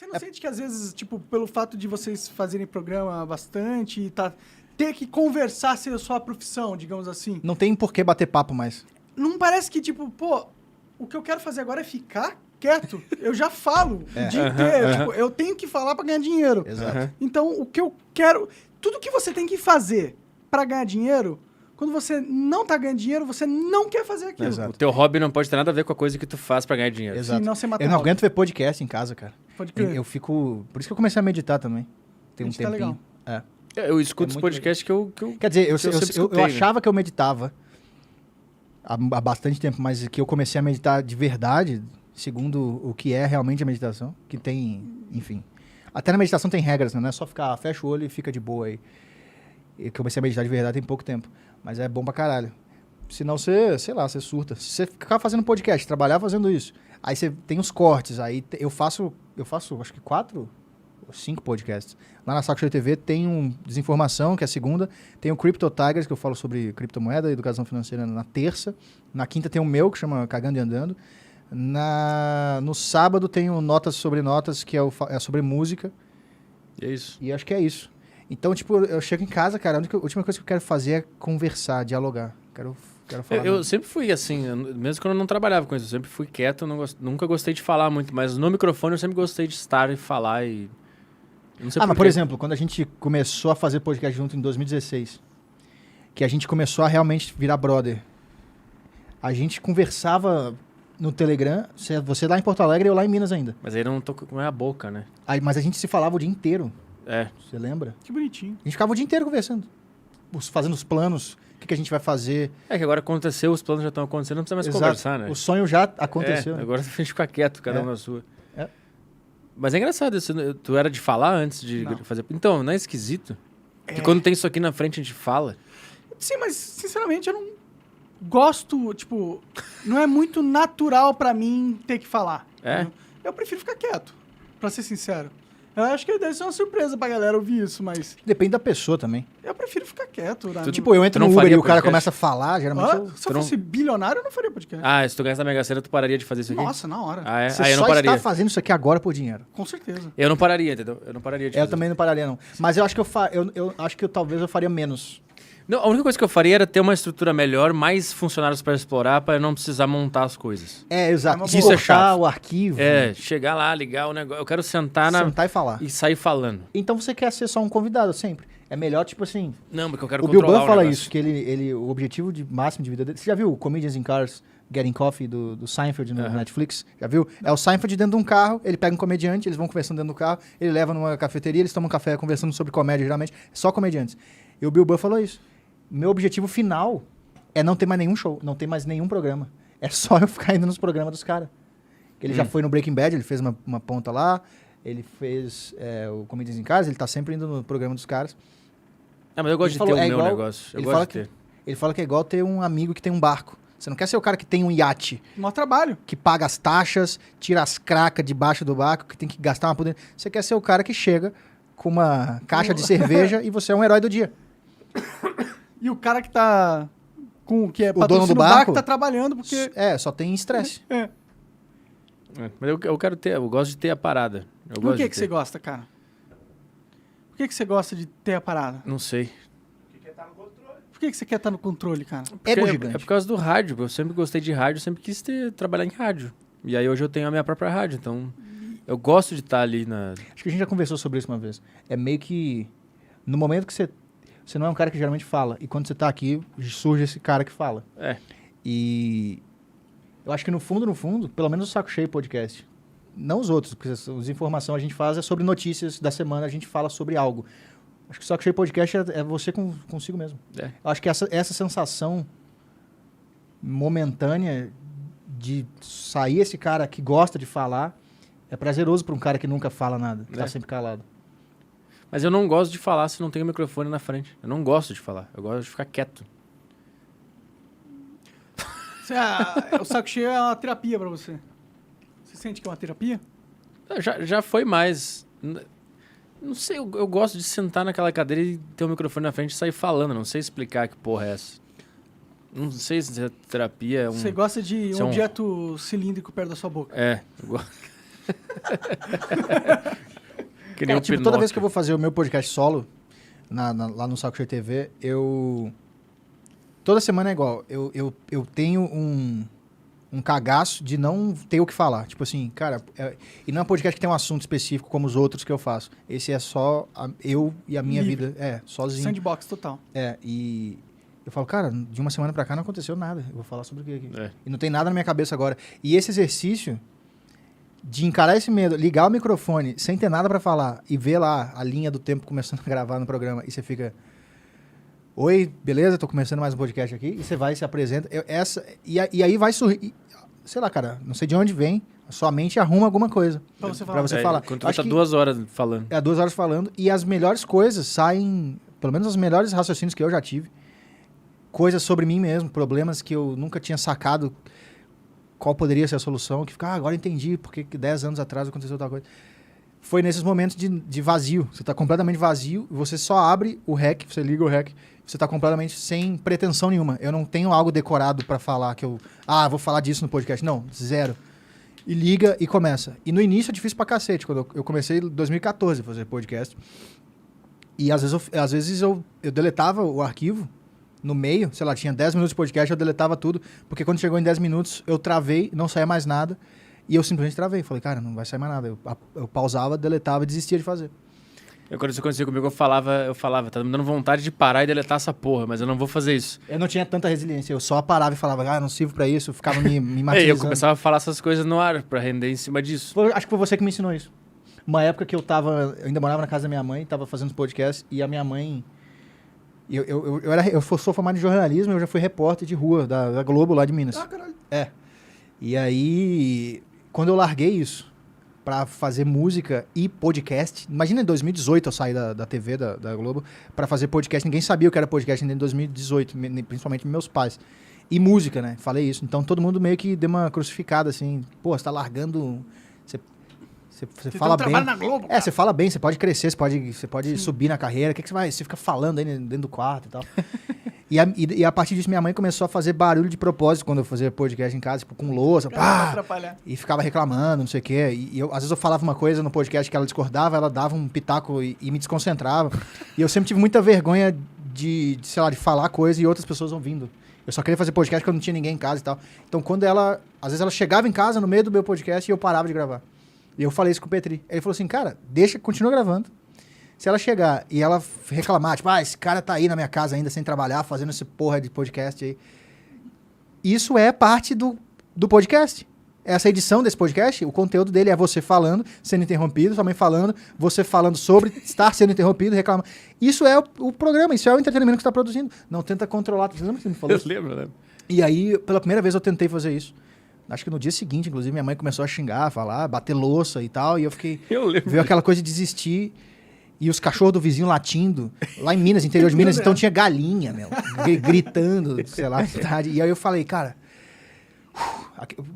Você não sente que às vezes, tipo, pelo fato de vocês fazerem programa bastante e ter que conversar ser a sua profissão, digamos assim? Não tem por que bater papo mais. Não parece que, tipo, pô, o que eu quero fazer agora é ficar quieto? Eu já falo o dia inteiro. Tipo, eu tenho que falar pra ganhar dinheiro. Exato. Então, o que eu quero... Tudo que você tem que fazer pra ganhar dinheiro, quando você não tá ganhando dinheiro, você não quer fazer aquilo. Exato. O teu hobby não pode ter nada a ver com a coisa que tu faz pra ganhar dinheiro. Exato. Sim, não ser Eu não matar aguento ver podcast em casa, cara. Pode crer. Eu fico... Por isso que eu comecei a meditar também. Tem um Meditar é tempinho. legal. É. Eu escuto os muito podcasts que eu Quer dizer, eu sempre escutei, né? achava que eu meditava há bastante tempo, mas que eu comecei a meditar de verdade, segundo o que é realmente a meditação, que tem, enfim... Até na meditação tem regras, né? Não é só ficar, fecha o olho e fica de boa aí. Eu comecei a meditar de verdade tem pouco tempo, mas é bom pra caralho. Senão você, sei lá, você surta. Se você ficar fazendo podcast, trabalhar fazendo isso, aí você tem os cortes, aí eu faço acho que 4 ou 5 podcasts. Lá na Saco Cheio TV tem um Desinformação, que é a segunda, tem o Crypto Tigers, que eu falo sobre criptomoeda e educação financeira na terça. Na quinta tem o meu, que chama Cagando e Andando. No sábado tem o Notas sobre Notas, que é sobre música. E é isso. E acho que é isso. Então, tipo, eu chego em casa, cara, a última coisa que eu quero fazer é conversar, dialogar. Quero falar. Eu sempre fui assim, mesmo quando eu não trabalhava com isso, eu sempre fui quieto, nunca gostei de falar muito, mas no microfone eu sempre gostei de estar e falar e... Não sei Mas por exemplo, quando a gente começou a fazer podcast junto em 2016, que a gente começou a realmente virar brother, a gente conversava no Telegram, você lá em Porto Alegre e eu lá em Minas ainda. Mas aí eu não tô com a boca, né? Mas a gente se falava o dia inteiro, É. você lembra? Que bonitinho. A gente ficava o dia inteiro conversando, fazendo os planos, o que a gente vai fazer. É que agora aconteceu, os planos já estão acontecendo, não precisa mais Exato. conversar, né? O sonho já aconteceu. Agora a gente fica quieto, cada um na sua. É. Mas é engraçado, tu era de falar antes de Não. fazer... Então, não é esquisito? Que quando tem isso aqui na frente, a gente fala. Sim, mas, sinceramente, eu não gosto, tipo... Não é muito natural pra mim ter que falar. É? Entendeu? Eu prefiro ficar quieto, pra ser sincero. Eu acho que deve ser uma surpresa pra galera ouvir isso, mas... Depende da pessoa também. Eu prefiro ficar quieto. Né? Tipo, eu entro não no Uber faria e o cara podcast? começa a falar, geralmente eu... Se eu fosse bilionário, eu não faria podcast. Ah, se tu ganhasse na Mega Sena, tu pararia de fazer isso aqui? Nossa, na hora. Ah, é? Você Aí eu não só pararia. está fazendo isso aqui agora por dinheiro. Com certeza. Eu não pararia, entendeu? Eu não pararia de Eu fazer. também não pararia, não. Mas eu acho que eu acho que talvez eu faria menos. Não, a única coisa que eu faria era ter uma estrutura melhor, mais funcionários para explorar, para não precisar montar as coisas. Exato. Isso é chato. O arquivo. Chegar lá, ligar o negócio. Eu quero sentar Sentar e falar. e sair falando. Então você quer ser só um convidado sempre. É melhor, tipo assim... Não, porque eu quero O Bill controlar Burr fala negócio. isso, que o objetivo máximo de vida dele... Você já viu o Comedians in Cars Getting Coffee do Seinfeld no Netflix? Já viu? É o Seinfeld dentro de um carro, ele pega um comediante, eles vão conversando dentro do carro, ele leva numa cafeteria, eles tomam um café conversando sobre comédia, geralmente. Só comediantes. E o Bill Burr falou isso. Meu objetivo final é não ter mais nenhum show, não ter mais nenhum programa. É só eu ficar indo nos programas dos caras. Ele já foi no Breaking Bad, ele fez uma ponta lá, ele fez o Comedians in Cars, ele tá sempre indo no programa dos caras. Mas eu gosto de ter o meu negócio. Eu gosto de ter. Ele fala que é igual ter um amigo que tem um barco. Você não quer ser o cara que tem um iate, Mó trabalho. que paga as taxas, tira as cracas debaixo do barco, que tem que gastar uma pudenda. Você quer ser o cara que chega com uma caixa de cerveja e você é um herói do dia. E o cara que tá... que é O dono do patrocínio barco tá trabalhando porque... Só tem estresse. Mas eu quero ter, eu gosto de ter a parada. Por que você gosta, cara? Por que você gosta de ter a parada? Não sei. Por que você quer estar no controle, cara? Ego É gigante. por causa do rádio. Eu sempre gostei de rádio, sempre quis trabalhar em rádio. E aí hoje eu tenho a minha própria rádio, então eu gosto de estar ali na... Acho que a gente já conversou sobre isso uma vez. É meio que... No momento que você não é um cara que geralmente fala. E quando você tá aqui, surge esse cara que fala. E eu acho que no fundo, pelo menos o Saco Cheio Podcast, não os outros, porque as informações a gente faz é sobre notícias da semana, a gente fala sobre algo. Acho que o Saco Cheio Podcast é você consigo mesmo. Eu acho que essa sensação momentânea de sair esse cara que gosta de falar é prazeroso para um cara que nunca fala nada, que tá sempre calado. Mas eu não gosto de falar se não tem o microfone na frente. Eu não gosto de falar. Eu gosto de ficar quieto. O Saco Cheio é uma terapia pra você. Você sente que é uma terapia? Já foi mais... Não sei, eu gosto de sentar naquela cadeira e ter o microfone na frente e sair falando. Não sei explicar que porra é essa. Não sei se a terapia é um... Você gosta de Isso é um objeto cilíndrico perto da sua boca. Eu gosto. Que nem Cara, o tipo, toda vez que eu vou fazer o meu podcast solo, lá no Saco Cheio TV, toda semana é igual. Eu tenho um cagaço de não ter o que falar. Tipo assim, cara... e não é um podcast que tem um assunto específico como os outros que eu faço. Esse é só eu e a minha Livre. vida. Sozinho. Sandbox total. E eu falo, cara, de uma semana pra cá não aconteceu nada. Eu vou falar sobre o quê aqui? É. E não tem nada na minha cabeça agora. E esse exercício de encarar esse medo, ligar o microfone sem ter nada pra falar e ver lá a linha do tempo começando a gravar no programa e você fica... Oi, beleza? Tô começando mais um podcast aqui. E você vai, se apresenta. E aí vai surgir... Sei lá, cara, não sei de onde vem. A sua mente arruma alguma coisa Pra você falar. falar. Quando tu Acho tá que 2 horas falando. 2 horas falando. E as melhores coisas saem... Pelo menos os melhores raciocínios que eu já tive. Coisas sobre mim mesmo. Problemas que eu nunca tinha sacado qual poderia ser a solução. Que fica, agora entendi porque 10 anos atrás aconteceu tal coisa. Foi nesses momentos de vazio. Você tá completamente vazio. Você só abre o REC. Você liga o REC. Você tá completamente sem pretensão nenhuma. Eu não tenho algo decorado pra falar que vou falar disso no podcast. Não, zero. E liga e começa. E no início é difícil pra cacete. Quando eu comecei em 2014 a fazer podcast. E às vezes eu deletava o arquivo no meio. Sei lá, tinha 10 minutos de podcast, eu deletava tudo. Porque quando chegou em 10 minutos, eu travei, não saía mais nada. E eu simplesmente travei. Falei, cara, não vai sair mais nada. Eu pausava, deletava e desistia de fazer. Quando isso acontecia comigo, eu falava, tá me dando vontade de parar e deletar essa porra, mas eu não vou fazer isso. Eu não tinha tanta resiliência, eu só parava e falava, não sirvo pra isso, eu ficava me E martirizando. eu começava a falar essas coisas no ar, pra render em cima disso. Acho que foi você que me ensinou isso. Uma época que eu ainda morava na casa da minha mãe, tava fazendo podcast, e a minha mãe... Eu sou formado em jornalismo, eu já fui repórter de rua, da Globo, lá de Minas. Ah, caralho. E aí, quando eu larguei isso pra fazer música e podcast, imagina em 2018 eu saí da TV, da Globo, pra fazer podcast, ninguém sabia o que era podcast ainda em 2018, principalmente meus pais. E música, né? Falei isso. Então todo mundo meio que deu uma crucificada, assim, pô, você tá largando... Você fala bem. Na Globo, cara. Você fala bem, você pode crescer, você pode subir na carreira. O que você vai? Você fica falando aí dentro do quarto e tal. E a partir disso, minha mãe começou a fazer barulho de propósito quando eu fazia podcast em casa, tipo, com louça, Atrapalhar. e ficava reclamando, não sei o quê. E às vezes eu falava uma coisa no podcast que ela discordava, ela dava um pitaco e me desconcentrava. E eu sempre tive muita vergonha de falar coisa e outras pessoas ouvindo. Eu só queria fazer podcast porque eu não tinha ninguém em casa e tal. Então, às vezes ela chegava em casa no meio do meu podcast e eu parava de gravar. E eu falei isso com o Petri. Ele falou assim, cara, continua gravando. Se ela chegar e ela reclamar, tipo, esse cara tá aí na minha casa ainda sem trabalhar, fazendo esse porra de podcast aí. Isso é parte do podcast. Essa edição desse podcast, o conteúdo dele é você falando, sendo interrompido, sua mãe falando, você falando sobre estar sendo interrompido, reclamando. Isso é o programa, isso é o entretenimento que você tá produzindo. Não tenta controlar. Você lembra que você me falou? Eu lembro. E aí, pela primeira vez eu tentei fazer isso. Acho que no dia seguinte, inclusive, minha mãe começou a xingar, falar, bater louça e tal. E eu fiquei... Veio aquela coisa de desistir. E os cachorros do vizinho latindo. Lá em Minas, interior de Minas, então tinha galinha, meu. Gritando, sei lá. E aí eu falei, cara...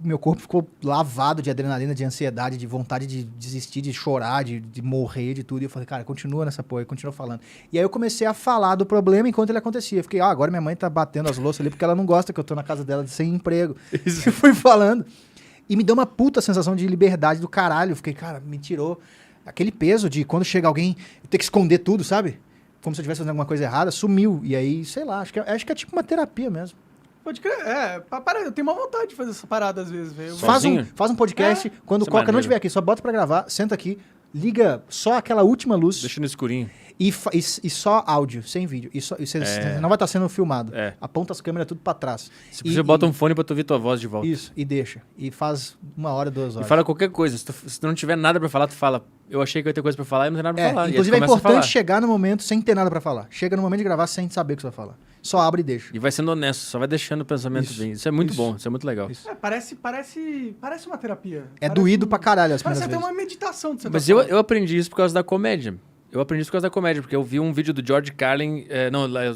meu corpo ficou lavado de adrenalina, de ansiedade, de vontade de desistir, de chorar, de morrer, de tudo. E eu falei, cara, continua nessa porra, continua falando. E aí eu comecei a falar do problema enquanto ele acontecia. Eu fiquei, agora minha mãe tá batendo as louças ali porque ela não gosta que eu tô na casa dela sem emprego. Isso. E fui falando. E me deu uma puta sensação de liberdade do caralho. Eu fiquei, cara, me tirou aquele peso de quando chega alguém, eu ter que esconder tudo, sabe? Como se eu estivesse fazendo alguma coisa errada, sumiu. E aí, sei lá, acho que é tipo uma terapia mesmo. Pode crer. Eu tenho uma vontade de fazer essa parada às vezes, velho. Faz um podcast, quando o Coca não estiver aqui, só bota pra gravar, senta aqui, liga só aquela última luz. Deixa no escurinho. E só áudio, sem vídeo. Você não vai estar sendo filmado. Aponta as câmeras tudo pra trás. Se você bota um fone pra tu ouvir tua voz de volta. Isso, e deixa. E faz 1 hora, 2 horas. E fala qualquer coisa. Se tu não tiver nada pra falar, tu fala, eu achei que eu ia ter coisa pra falar e não tem nada pra falar. Inclusive é importante chegar no momento sem ter nada pra falar. Chega no momento de gravar sem saber o que você vai falar. Só abre e deixa. E vai sendo honesto, só vai deixando o pensamento bem. Isso é muito bom, isso é muito legal. Parece uma terapia. É doído pra caralho as Parece primeiras até vezes. uma meditação de certa Mas forma. eu aprendi isso por causa da comédia. Porque eu vi um vídeo do George Carlin,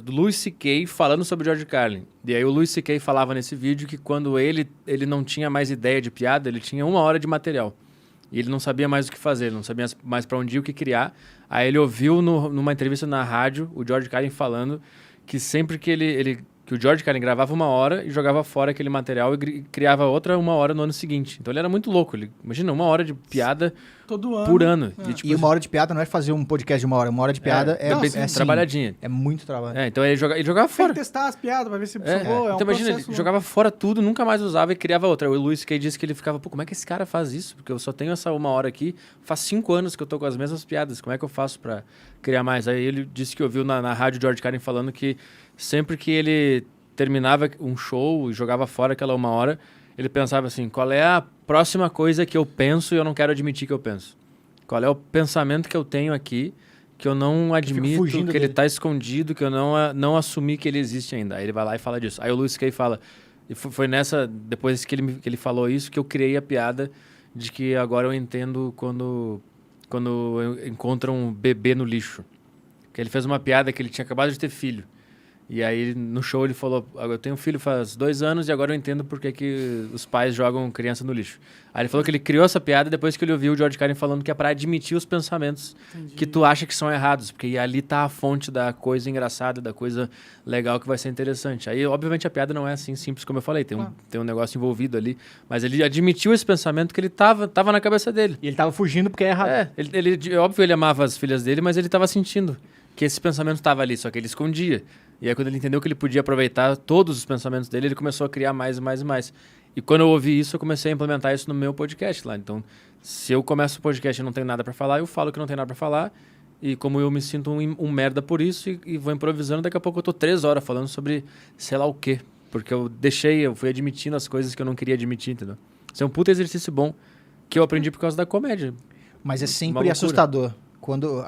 do Louis C.K. falando sobre George Carlin. E aí o Louis C.K. falava nesse vídeo que quando ele não tinha mais ideia de piada, ele tinha 1 hora de material. E ele não sabia mais o que fazer, ele não sabia mais pra onde ir, o que criar. Aí ele ouviu numa entrevista na rádio o George Carlin falando que sempre que Que o George Carlin gravava 1 hora e jogava fora aquele material e criava outra 1 hora no ano seguinte. Então ele era muito louco. Imagina, 1 hora de piada Todo ano. por ano. É. E 1 hora de piada não é fazer um podcast de 1 hora. 1 hora de piada é assim, trabalhadinha. É muito trabalho. Então ele jogava Tem fora. que testar as piadas pra ver se funcionou. Então imagina, ele jogava fora tudo, nunca mais usava e criava outra. O Louis C.K. disse que ele ficava, como é que esse cara faz isso? Porque eu só tenho essa 1 hora aqui, faz 5 anos que eu tô com as mesmas piadas, como é que eu faço pra criar mais? Aí ele disse que ouviu na rádio George Carlin falando que sempre que ele terminava um show e jogava fora aquela 1 hora, ele pensava assim, qual é a próxima coisa que eu penso e eu não quero admitir que eu penso? Qual é o pensamento que eu tenho aqui que eu não admito, que ele tá escondido, que eu não assumi que ele existe ainda? Aí ele vai lá e fala disso. Aí o Louis C.K. fala, e foi depois que ele falou isso, que eu criei a piada de que agora eu entendo quando encontra um bebê no lixo. Que ele fez uma piada que ele tinha acabado de ter filho. E aí, no show, ele falou, eu tenho um filho faz 2 anos e agora eu entendo por que os pais jogam criança no lixo. Aí ele falou que ele criou essa piada depois que ele ouviu o George Carlin falando que é pra admitir os pensamentos que tu acha que são errados, porque ali tá a fonte da coisa engraçada, da coisa legal que vai ser interessante. Aí, obviamente, a piada não é assim simples como eu falei, tem um negócio envolvido ali, mas ele admitiu esse pensamento que ele tava na cabeça dele. E ele tava fugindo porque é errado. Óbvio, ele amava as filhas dele, mas ele tava sentindo que esse pensamento estava ali, só que ele escondia. E aí, quando ele entendeu que ele podia aproveitar todos os pensamentos dele, ele começou a criar mais e mais e mais. E quando eu ouvi isso, eu comecei a implementar isso no meu podcast lá. Então, se eu começo o podcast e não tenho nada para falar, eu falo que não tenho nada para falar. E como eu me sinto um merda por isso e vou improvisando, daqui a pouco eu tô 3 horas falando sobre sei lá o quê. Porque eu fui admitindo as coisas que eu não queria admitir, entendeu? Isso é um puta exercício bom que eu aprendi por causa da comédia. Mas é sempre assustador. Quando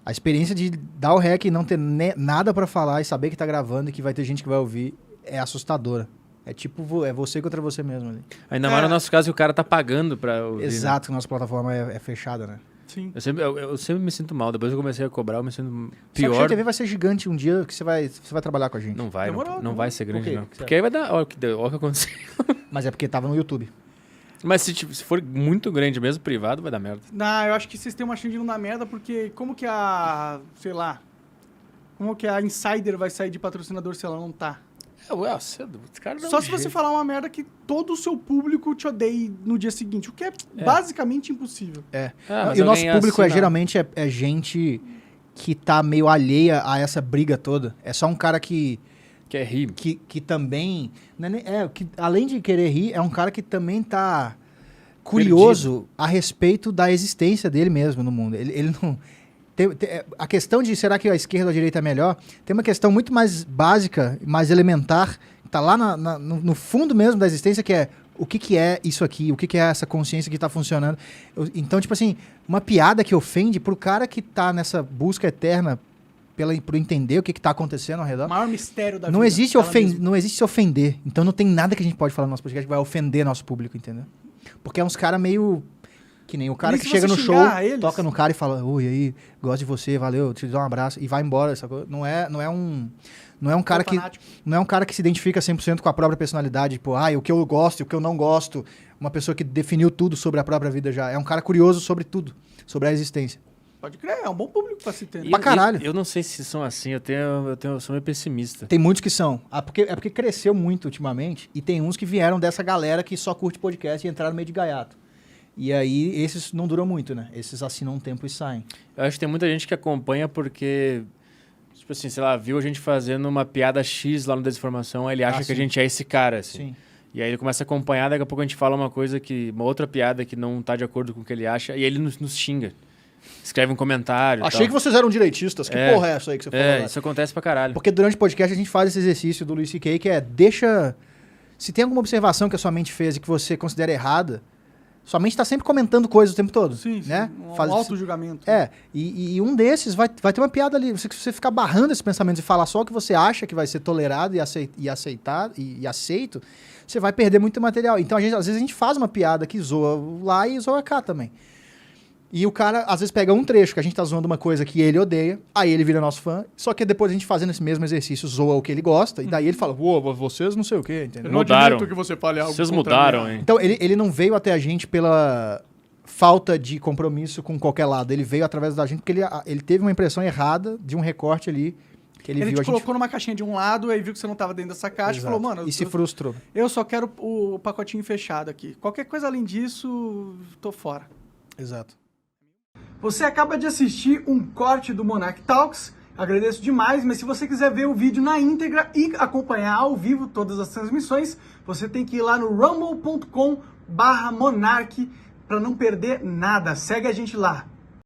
a experiência de dar o rec e não ter nada pra falar e saber que tá gravando e que vai ter gente que vai ouvir é assustadora. É tipo, é você contra você mesmo ali. Ainda mais no nosso caso que o cara tá pagando pra ouvir. Exato, que a nossa plataforma é fechada, né? Sim. Eu sempre me sinto mal. Depois que eu comecei a cobrar, eu me sinto pior. Só que a TV vai ser gigante um dia que você vai trabalhar com a gente. Não vai, não vai ser grande, Por quê? não. Porque aí vai dar... Olha o que aconteceu. Mas é porque tava no YouTube. Mas se for muito grande mesmo, privado, vai dar merda. Não, eu acho que vocês têm uma chance de não dar merda, porque como que a Insider vai sair de patrocinador se ela não tá? Só se você falar uma merda que todo o seu público te odeie no dia seguinte, o que é basicamente impossível. E o nosso público geralmente é gente que tá meio alheia a essa briga toda. É só um cara que quer rir. Que também... que além de querer rir, é um cara que também tá curioso a respeito da existência dele mesmo no mundo. Ele não... a questão de será que a esquerda ou a direita é melhor, tem uma questão muito mais básica, mais elementar, que tá lá no fundo mesmo da existência, que é o que é isso aqui, o que é essa consciência que tá funcionando. Então, tipo assim, uma piada que ofende pro cara que tá nessa busca eterna por entender o que está acontecendo ao redor. O maior mistério da não vida. Não existe se ofender. Então não tem nada que a gente pode falar no nosso podcast que vai ofender nosso público, entendeu? Porque é uns caras meio... Que nem o cara que chega no show, toca no cara e fala, oi, aí, gosto de você, valeu, te dou um abraço, e vai embora. Essa coisa. Não é um cara que se identifica 100% com a própria personalidade, tipo, o que eu gosto e o que eu não gosto. Uma pessoa que definiu tudo sobre a própria vida já. É um cara curioso sobre tudo, sobre a existência. Pode crer, é um bom público pra se ter. Pra caralho. Eu não sei se são assim, eu sou meio pessimista. Tem muitos que são. Porque cresceu muito ultimamente, e tem uns que vieram dessa galera que só curte podcast e entraram no meio de gaiato. E aí, esses não duram muito, né? Esses assinam um tempo e saem. Eu acho que tem muita gente que acompanha porque, tipo assim, sei lá, viu a gente fazendo uma piada X lá no Desinformação, aí ele acha que a gente é esse cara, assim. Sim. E aí ele começa a acompanhar, daqui a pouco a gente fala uma outra piada que não tá de acordo com o que ele acha, e aí ele nos xinga. Escreve um comentário. Achei que vocês eram direitistas. Que porra é essa aí que você falou? Isso acontece pra caralho. Porque durante o podcast a gente faz esse exercício do Louis C.K., que é deixa... Se tem alguma observação que a sua mente fez e que você considera errada, sua mente está sempre comentando coisas o tempo todo. Sim, né? Um auto-julgamento. E um desses vai ter uma piada ali. Se você ficar barrando esses pensamentos e falar só o que você acha que vai ser tolerado e aceito, você vai perder muito material. Então, às vezes a gente faz uma piada que zoa lá e zoa cá também. E o cara, às vezes, pega um trecho que a gente tá zoando uma coisa que ele odeia, aí ele vira nosso fã, só que depois a gente fazendo esse mesmo exercício zoa o que ele gosta, e daí ele fala, vocês não sei o quê, entendeu? Eu não admito que você fale algo. Vocês mudaram, hein? Então, ele não veio até a gente pela falta de compromisso com qualquer lado, ele veio através da gente porque ele teve uma impressão errada de um recorte ali Que ele Ele viu te colocou numa caixinha de um lado, aí viu que você não tava dentro dessa caixa e falou, mano... E se frustrou. Eu só quero o pacotinho fechado aqui. Qualquer coisa além disso, tô fora. Exato. Você acaba de assistir um corte do Monarch Talks. Agradeço demais, mas se você quiser ver o vídeo na íntegra e acompanhar ao vivo todas as transmissões, você tem que ir lá no rumble.com/monarch para não perder nada. Segue a gente lá.